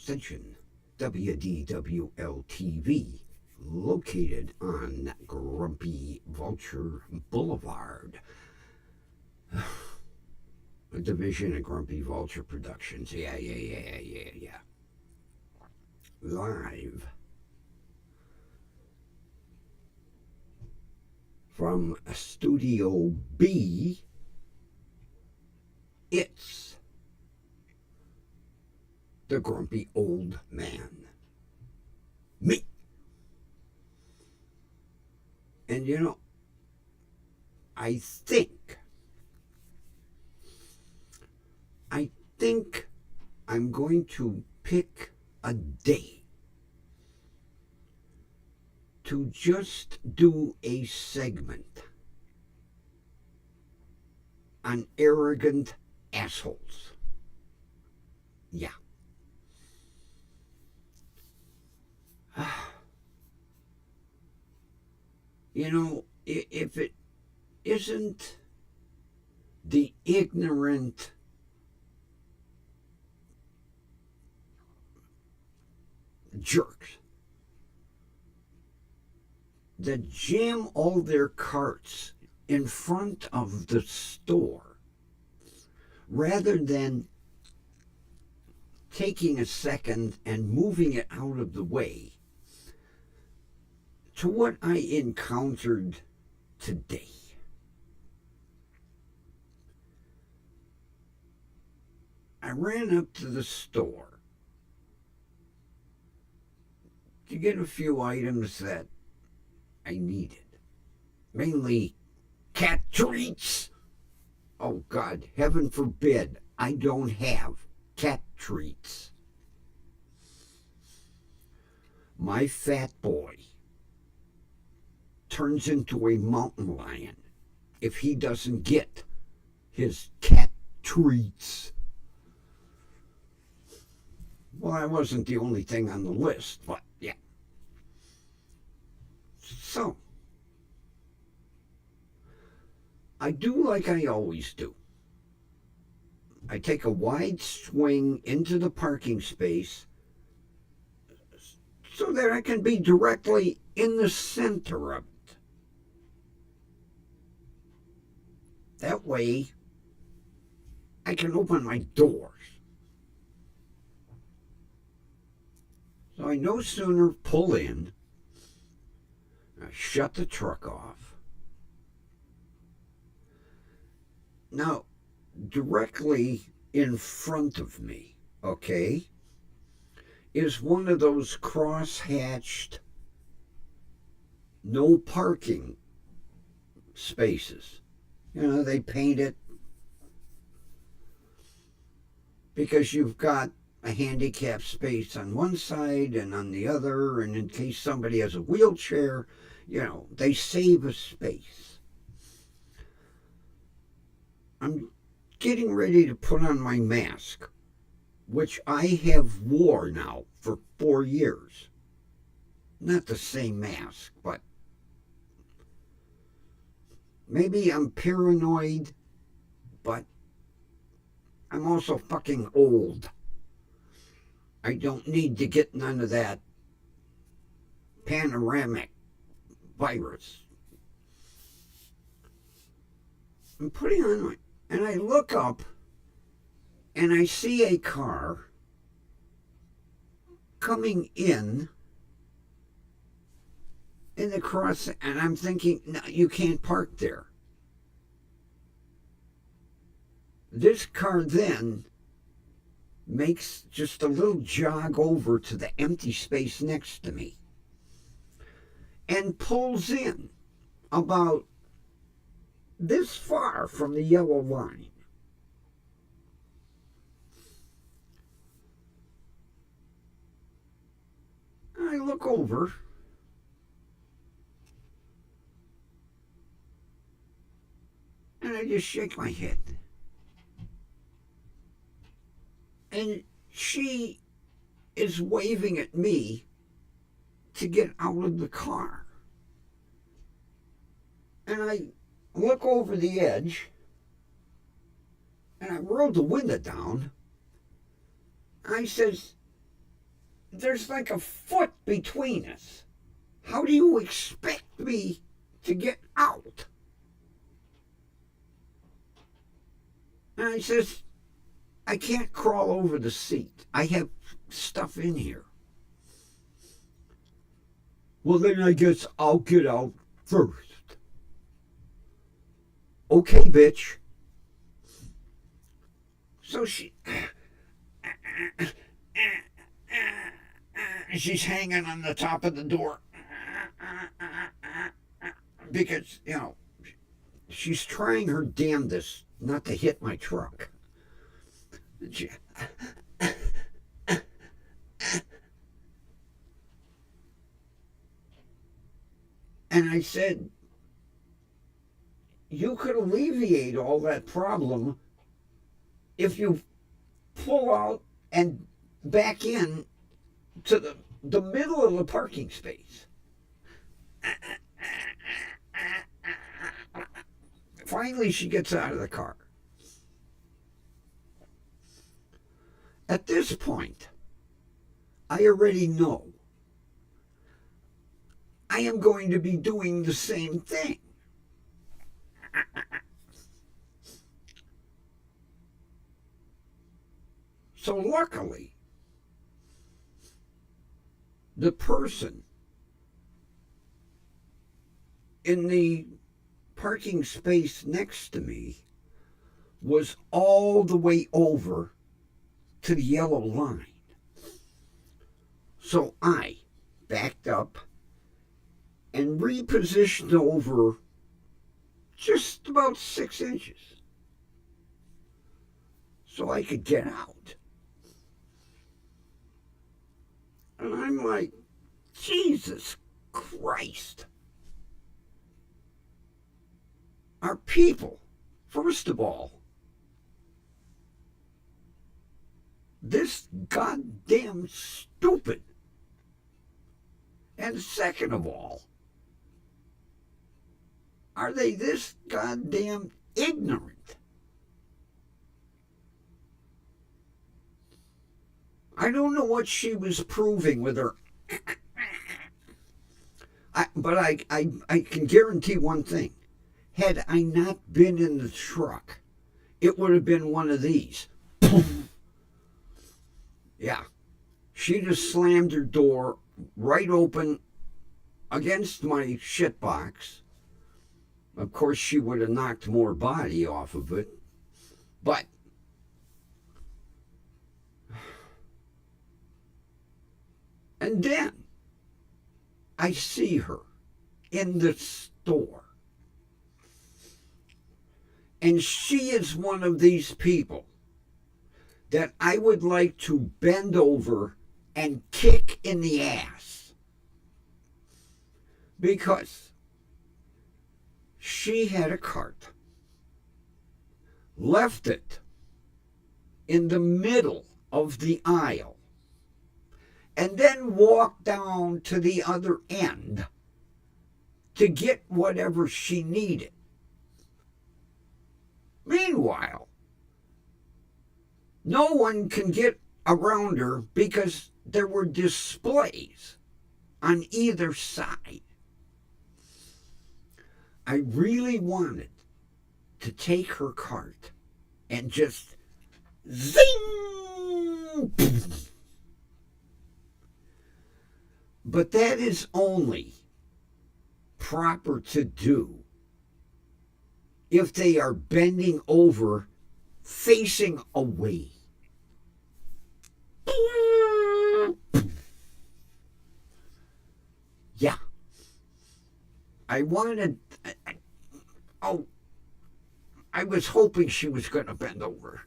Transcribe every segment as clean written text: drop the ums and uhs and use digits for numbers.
station, WDWL TV, located on Grumpy Vulture Boulevard, a division of Grumpy Vulture Productions. Yeah. Live from Studio B, it's the Grumpy Old Man, me. And you know, I think I'm going to pick a day to just do a segment on arrogant assholes. Yeah. You know, if it isn't the ignorant jerks that jam all their carts in front of the store rather than taking a second and moving it out of the way, to what I encountered today. I ran up to the store to get a few items that I needed. Mainly cat treats. Oh God, heaven forbid I don't have cat treats. My fat boy turns into a mountain lion if he doesn't get his cat treats. Well, that wasn't the only thing on the list, but yeah. So, I do like I always do. I take a wide swing into the parking space so that I can be directly in the center of it. That way, I can open my doors. So I no sooner pull in, I shut the truck off. Now, directly in front of me, okay, is one of those cross-hatched no parking spaces. You know, they paint it because you've got a handicap space on one side and on the other, and in case somebody has a wheelchair, you know, they save a space. I'm getting ready to put on my mask, which I have wore now for 4 years. Not the same mask, but maybe I'm paranoid, but I'm also fucking old. I don't need to get none of that panoramic virus. I'm putting on my, and I look up and I see a car coming in the cross, and I'm thinking, no, you can't park there. This car then makes just a little jog over to the empty space next to me and pulls in about this far from the yellow line. I look over, and I just shake my head. And she is waving at me to get out of the car. And I look over the edge, and I rolled the window down. I says, there's like a foot between us. How do you expect me to get out? And I says, I can't crawl over the seat. I have stuff in here. Well, then I guess I'll get out first. Okay, bitch. So she's hanging on the top of the door because, she's trying her damnedest not to hit my truck. And I said, you could alleviate all that problem if you pull out and back in to the middle of the parking space. Finally, she gets out of the car. At this point, I already know I am going to be doing the same thing. So luckily, the person in the parking space next to me was all the way over to the yellow line. So I backed up and repositioned over just about 6 inches so I could get out. And I'm like, Jesus Christ. Our people, first of all, this goddamn stupid. And second of all, are they this goddamn ignorant? I don't know what she was proving with her. But I can guarantee one thing. Had I not been in the truck, it would have been one of these. Yeah. She just slammed her door right open against my shit box. Of course, she would have knocked more body off of it. But and then I see her in the store. And she is one of these people that I would like to bend over and kick in the ass. Because she had a cart, left it in the middle of the aisle, and then walked down to the other end to get whatever she needed. Meanwhile, no one can get around her because there were displays on either side. I really wanted to take her cart and just zing! But that is only proper to do if they are bending over, facing away. Yeah. I was hoping she was going to bend over.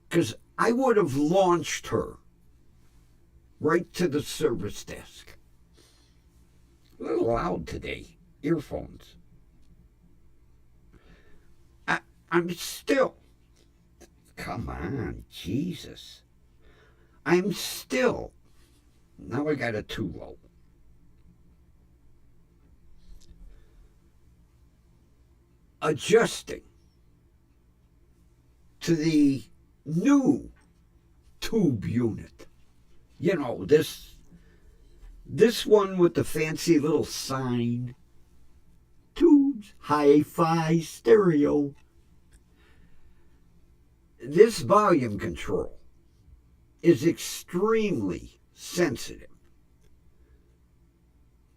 Because I would have launched her right to the service desk. A little loud today. Earphones. I'm still, come on, Jesus. I'm still, now I got it too low. Adjusting to the new tube unit You know, this one with the fancy little sign. Tubes, hi-fi stereo. This volume control is extremely sensitive.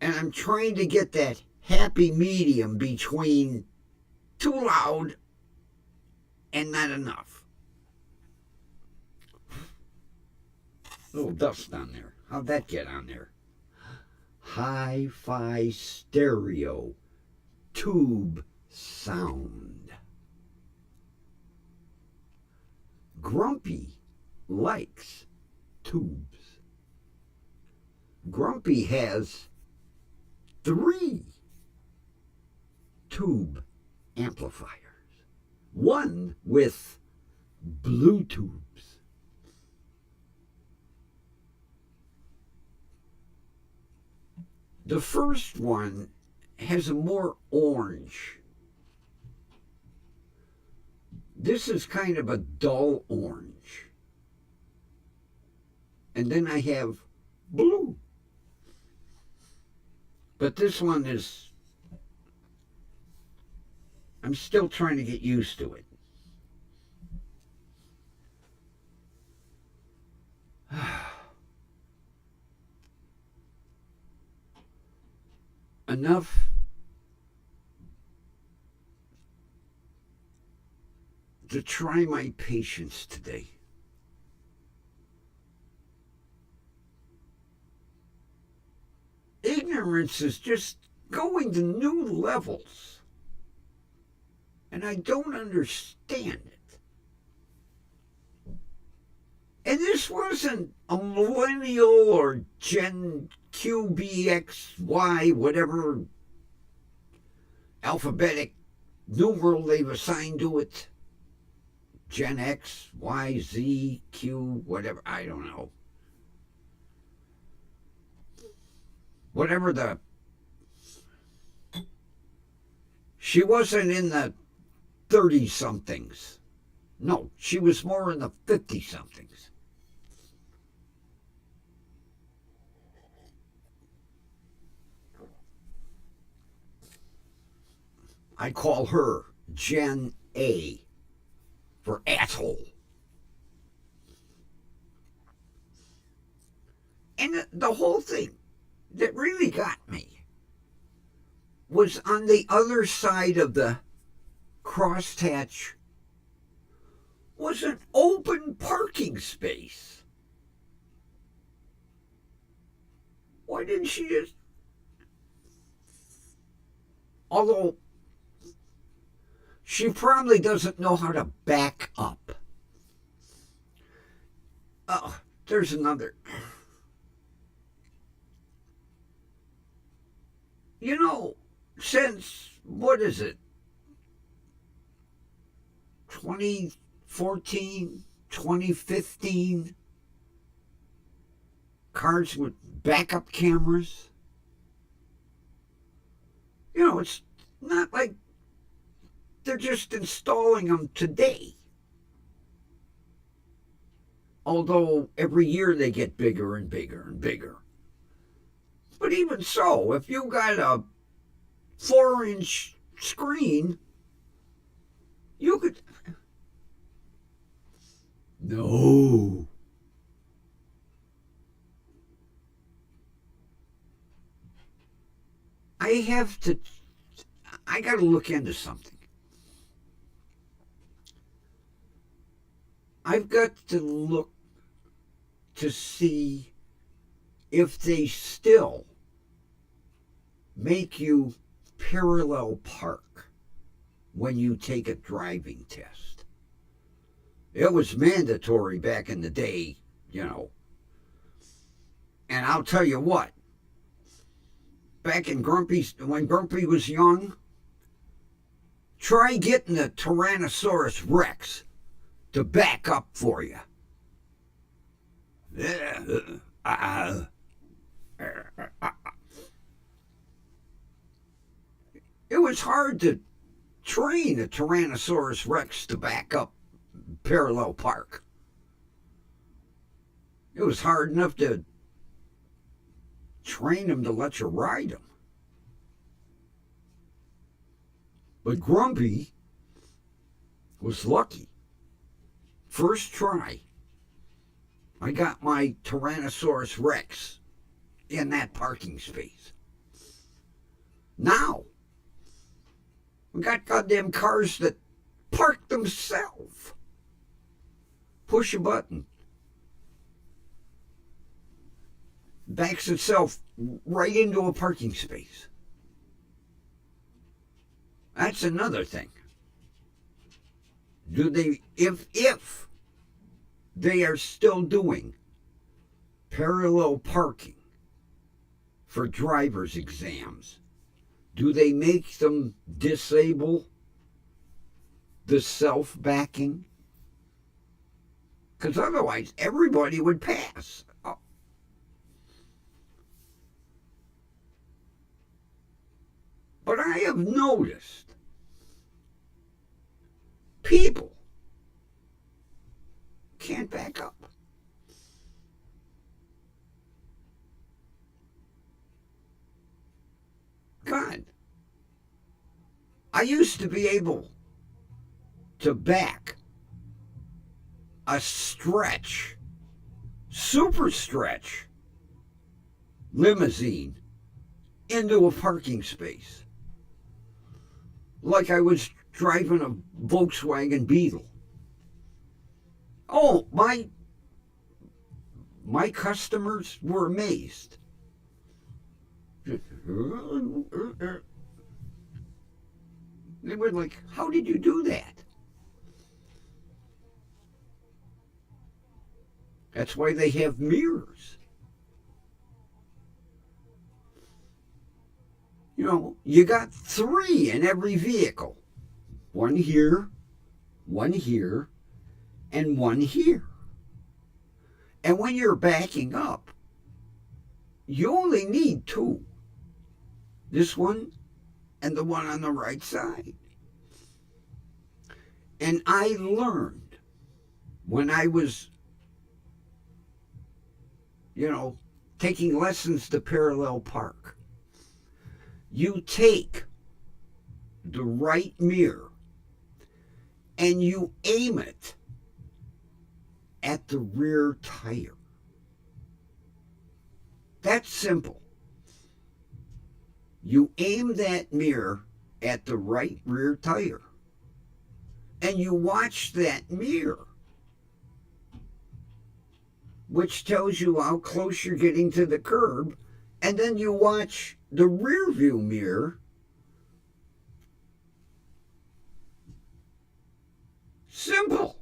And I'm trying to get that happy medium between too loud and not enough. Little dust on there. How'd that get on there? Hi-fi stereo tube sound. Grumpy likes tubes. Grumpy has 3 tube amplifiers. One with blue tubes. The first one has a more orange. This is kind of a dull orange. And then I have blue. But this one is, I'm still trying to get used to it. Enough to try my patience today. Ignorance is just going to new levels, and I don't understand it. And this wasn't a millennial or Gen QBXY, whatever alphabetic numeral they've assigned to it. Gen X, Y, Z, Q, whatever, I don't know. Whatever she wasn't in the 30-somethings. No, she was more in the 50-somethings. I call her Gen A for asshole. And the whole thing that really got me was on the other side of the crosshatch was an open parking space. Why didn't she just... Although she probably doesn't know how to back up. Oh, there's another. You know, since, what is it, 2014, 2015, cars with backup cameras. You know, it's not like they're just installing them today. Although every year they get bigger and bigger and bigger. But even so, if you got a 4-inch screen, you could... No. I got to look into something. I've got to look to see if they still make you parallel park when you take a driving test. It was mandatory back in the day, you know. And I'll tell you what, back in when Grumpy was young, try getting the Tyrannosaurus Rex to back up for you. It was hard to train a Tyrannosaurus Rex to back up parallel park. It was hard enough to train them to let you ride them. But Grumpy was lucky. First try, I got my Tyrannosaurus Rex in that parking space. Now, we got goddamn cars that park themselves. Push a button. Backs itself right into a parking space. That's another thing. Do they, if they are still doing parallel parking for driver's exams, do they make them disable the self-backing? Because otherwise, everybody would pass. Oh. But I have noticed people can't back up. God, I used to be able to back a stretch, super stretch limousine into a parking space like I was driving a Volkswagen Beetle. Oh, my customers were amazed. They were like, how did you do that? That's why they have mirrors. You know, you got 3 in every vehicle. 1 here, 1 here, and 1 here. And when you're backing up, you only need 2. This one and the one on the right side. And I learned when I was, taking lessons to parallel park. You take the right mirror and you aim it at the rear tire. That's simple. You aim that mirror at the right rear tire and you watch that mirror, which tells you how close you're getting to the curb, and then you watch the rear view mirror. Simple.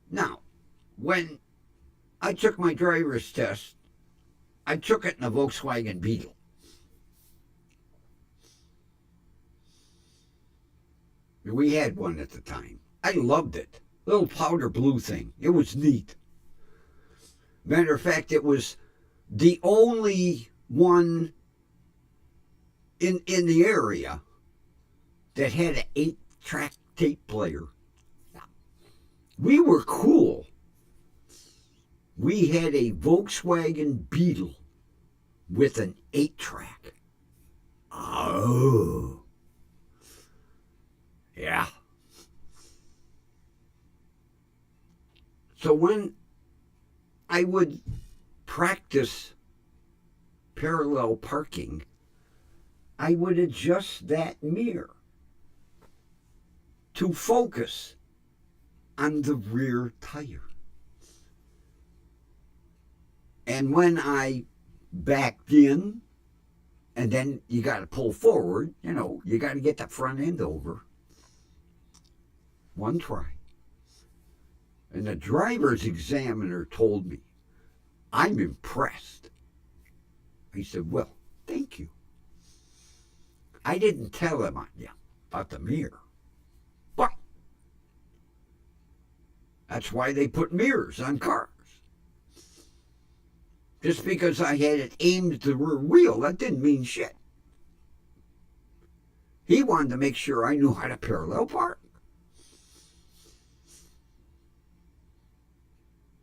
Now, when I took my driver's test, I took it in a Volkswagen Beetle. We had one at the time. I loved it. Little powder blue thing. It was neat. Matter of fact, it was the only one in the area that had an 8-track tape player. We were cool. We had a Volkswagen Beetle with an 8-track. Oh. Yeah. So when I would practice parallel parking, I would adjust that mirror to focus on the rear tire. And when I backed in, and then you got to pull forward, you got to get that front end over. 1 try. And the driver's examiner told me, I'm impressed. He said, well, thank you. I didn't tell him about the mirror. But that's why they put mirrors on cars. Just because I had it aimed at the rear wheel, that didn't mean shit. He wanted to make sure I knew how to parallel park.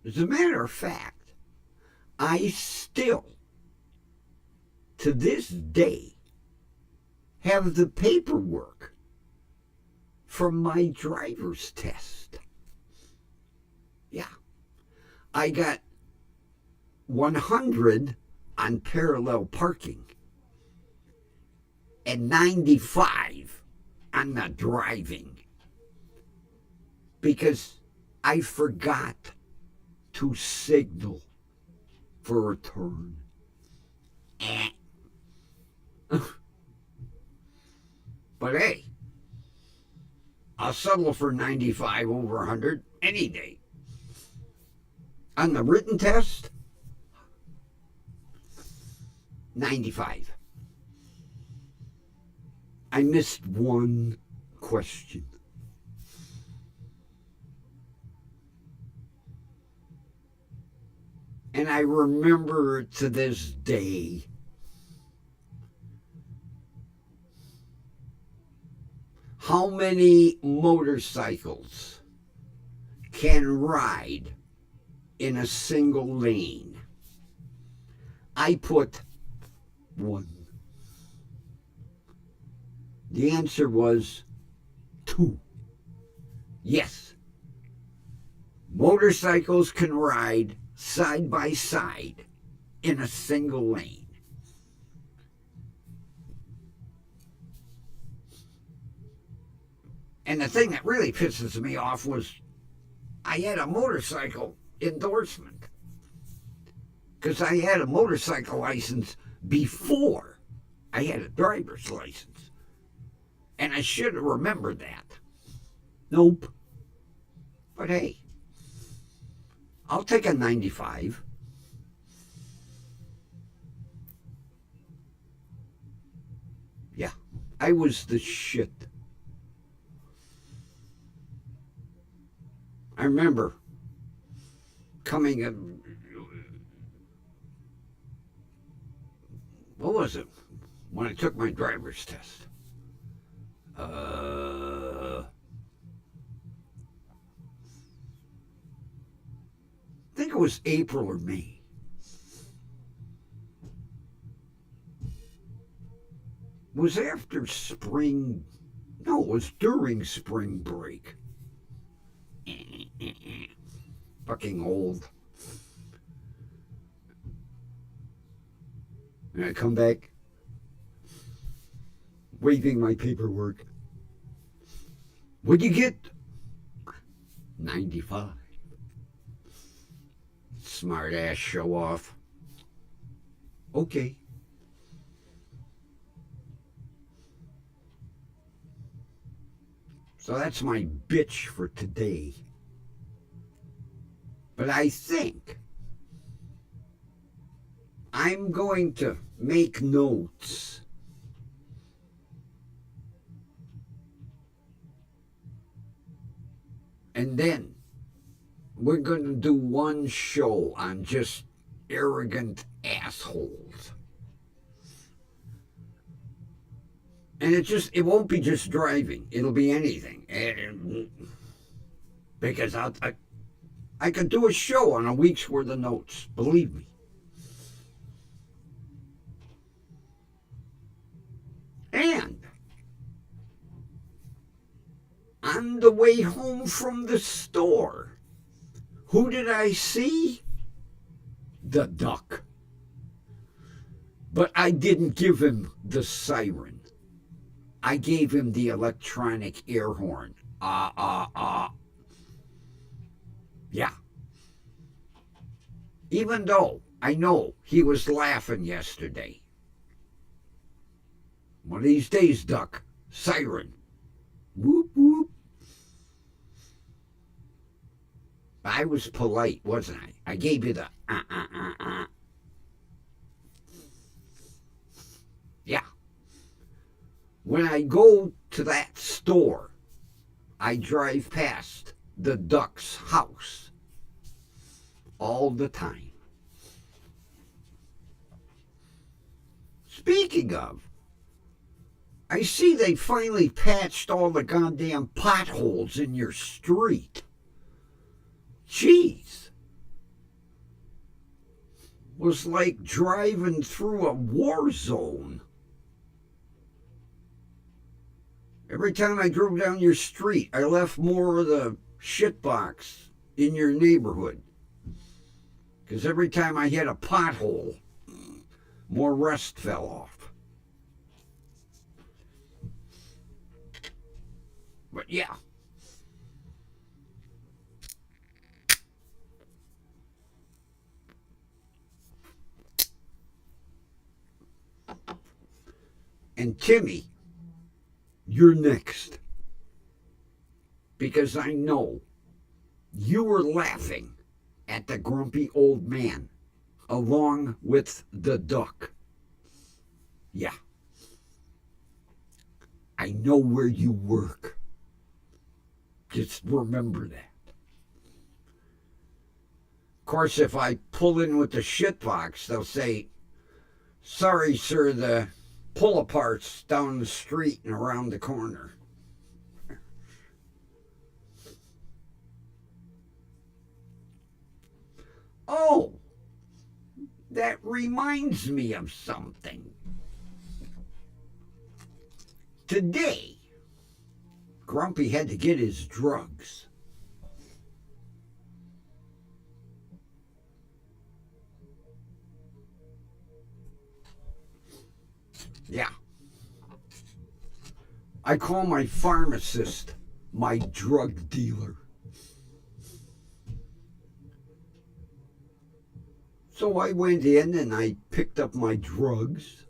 As a matter of fact, I still, to this day, have the paperwork from my driver's test. Yeah. I got 100 on parallel parking and 95 on the driving because I forgot to signal for a turn. But hey, I'll settle for 95 over 100 any day. On the written test, 95. I missed one question. And I remember to this day. How many motorcycles can ride in a single lane? I put 1. The answer was 2. Yes. Motorcycles can ride side by side in a single lane. And the thing that really pisses me off was I had a motorcycle endorsement because I had a motorcycle license before I had a driver's license. And I should have remembered that. Nope. But hey, I'll take a 95. Yeah, I was the shit. I remember coming in, what was it, when I took my driver's test? I think it was April or May. It was after spring, no, it was during spring break. Fucking old. And I come back waving my paperwork. What'd you get? 95. Smart ass show off. Okay. So that's my bitch for today. But I think I'm going to make notes and then we're going to do one show on just arrogant assholes. And it won't be just driving. It'll be anything. Because I could do a show on a week's worth of notes. Believe me. And on the way home from the store, who did I see? The duck. But I didn't give him the siren. I gave him the electronic air horn. Yeah. Even though I know he was laughing yesterday. One of these days, duck. Siren. Whoop, whoop. I was polite, wasn't I? I gave you the Yeah. When I go to that store, I drive past the duck's house all the time. Speaking of, I see they finally patched all the goddamn potholes in your street. Jeez. was like driving through a war zone. Every time I drove down your street, I left more of the shitbox in your neighborhood. Because every time I hit a pothole, more rust fell off. But yeah. And Timmy, you're next. Because I know you were laughing at the grumpy old man along with the duck. Yeah. I know where you work. Just remember that. Of course, if I pull in with the shitbox, they'll say, sorry, sir, the pull-apart's down the street and around the corner. Oh, that reminds me of something. Today, Grumpy had to get his drugs. Yeah. I call my pharmacist my drug dealer. So I went in and I picked up my drugs.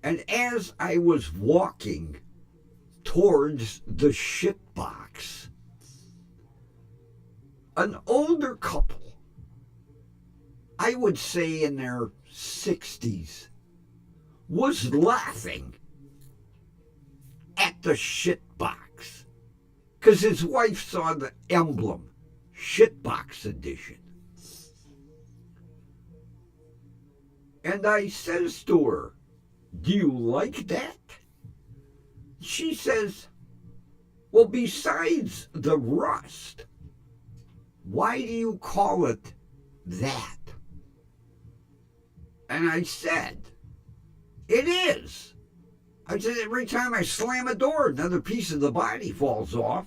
And as I was walking towards the shit box, an older couple, I would say in their 60s, was laughing at the shit box because his wife saw the emblem, Shitbox Edition. And I says to her, do you like that? She says, well, besides the rust, why do you call it that? And I said, it is. I said, every time I slam a door, another piece of the body falls off.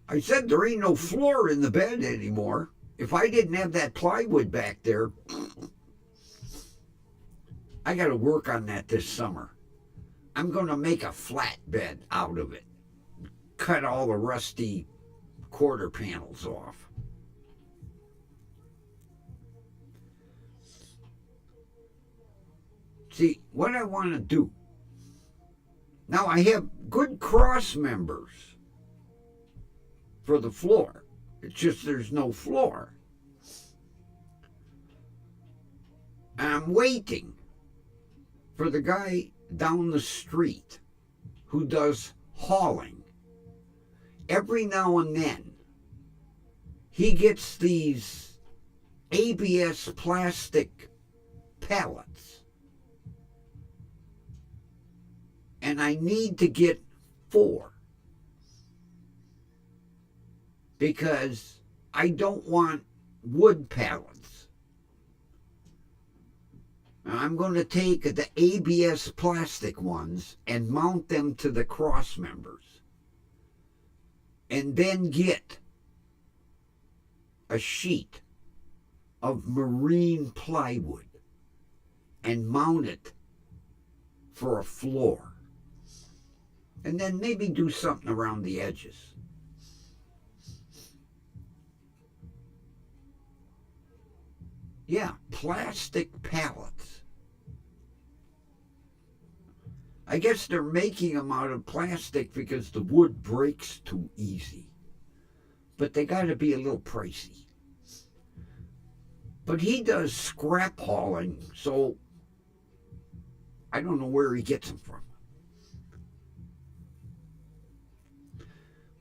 I said, there ain't no floor in the bed anymore. If I didn't have that plywood back there, I got to work on that this summer. I'm going to make a flat bed out of it. Cut all the rusty quarter panels off. See, what I want to do, now I have good cross members for the floor. It's just there's no floor. And I'm waiting for the guy down the street who does hauling. Every now and then, he gets these ABS plastic pallets. And I need to get 4. Because I don't want wood pallets. I'm going to take the ABS plastic ones and mount them to the cross members. And then get a sheet of marine plywood and mount it for a floor. And then maybe do something around the edges. Yeah, plastic pallets. I guess they're making them out of plastic because the wood breaks too easy. But they got to be a little pricey. But he does scrap hauling, so I don't know where he gets them from.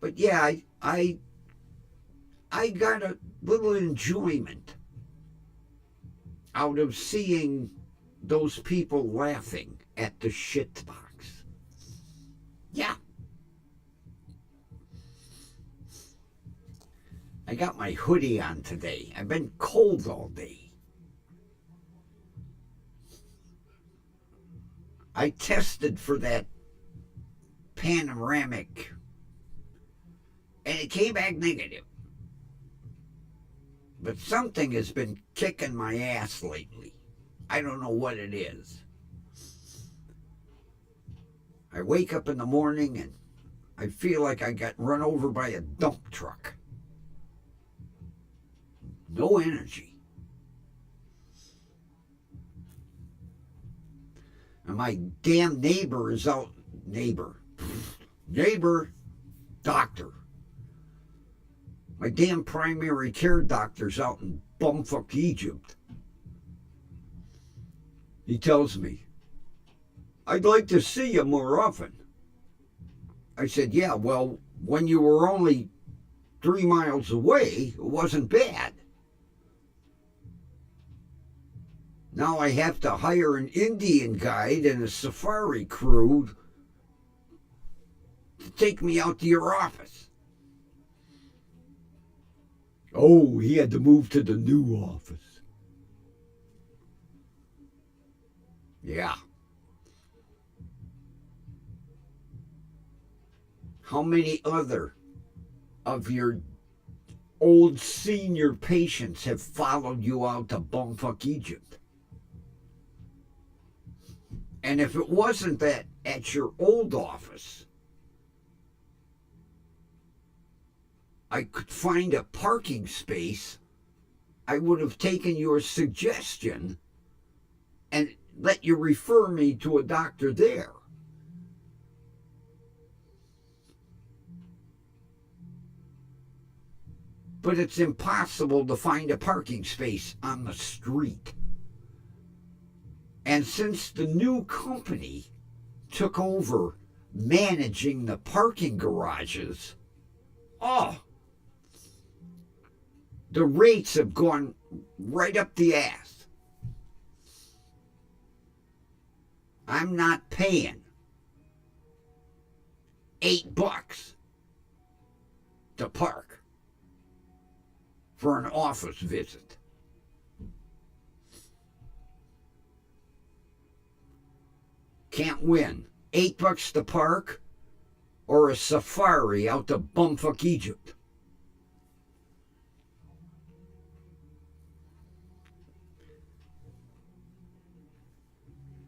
But yeah, I got a little enjoyment out of seeing those people laughing at the shit box. Yeah. I got my hoodie on today. I've been cold all day. I tested for that panoramic, and it came back negative. But something has been kicking my ass lately. I don't know what it is. I wake up in the morning and I feel like I got run over by a dump truck. No energy. And my damn neighbor is out. Neighbor, doctor. My damn primary care doctor's out in bumfuck Egypt. He tells me, I'd like to see you more often. I said, yeah, well, when you were only 3 miles away, it wasn't bad. Now I have to hire an Indian guide and a safari crew to take me out to your office. Oh, he had to move to the new office. Yeah. How many other of your old senior patients have followed you out to bumfuck Egypt? And if it wasn't that at your old office, I could find a parking space, I would have taken your suggestion and let you refer me to a doctor there. But it's impossible to find a parking space on the street. And since the new company took over managing the parking garages, the rates have gone right up the ass. I'm not paying $8 to park for an office visit. Can't win. $8 to park or a safari out to bumfuck Egypt.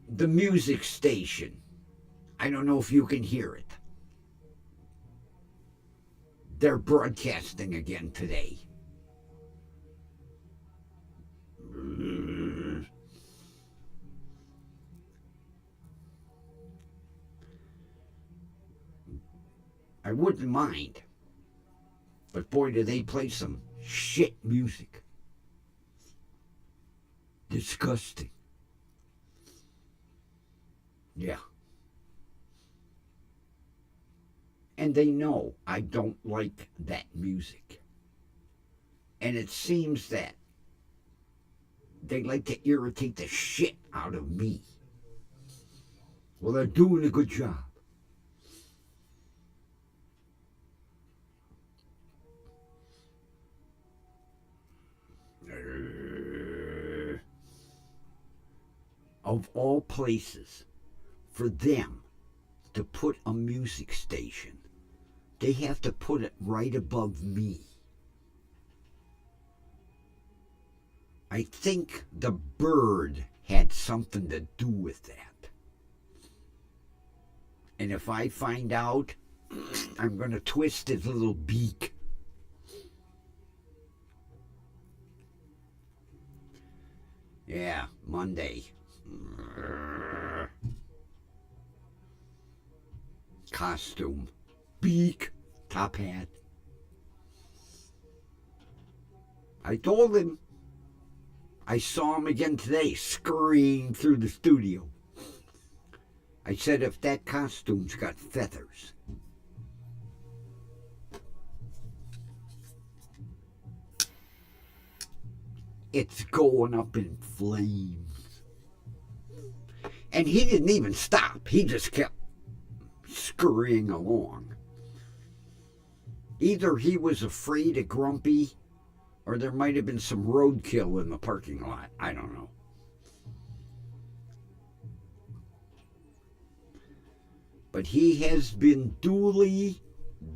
The music station. I don't know if you can hear it. They're broadcasting again today. I wouldn't mind. But boy, do they play some shit music. Disgusting. Yeah. And they know I don't like that music. And it seems that they like to irritate the shit out of me. Well, they're doing a good job. Of all places, for them to put a music station, they have to put it right above me. I think the bird had something to do with that. And if I find out, I'm going to twist his little beak. Yeah, Monday. Costume, beak, top hat. I told him. I saw him again today, scurrying through the studio. I said, if that costume's got feathers, it's going up in flames. And he didn't even stop. He just kept scurrying along. Either he was afraid of Grumpy, or there might have been some roadkill in the parking lot. I don't know. But he has been duly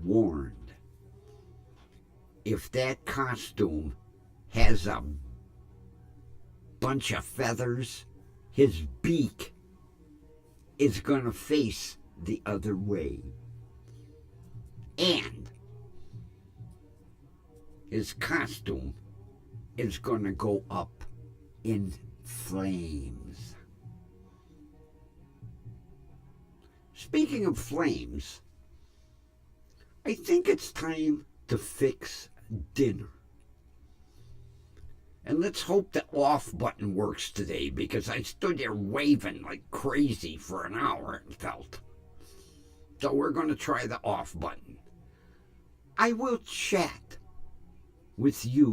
warned. If that costume has a bunch of feathers, his beak is going to face the other way. And his costume is going to go up in flames. Speaking of flames, I think it's time to fix dinner. And let's hope the off button works today, because I stood there waving like crazy for an hour, it felt. So we're going to try the off button. I will chat with you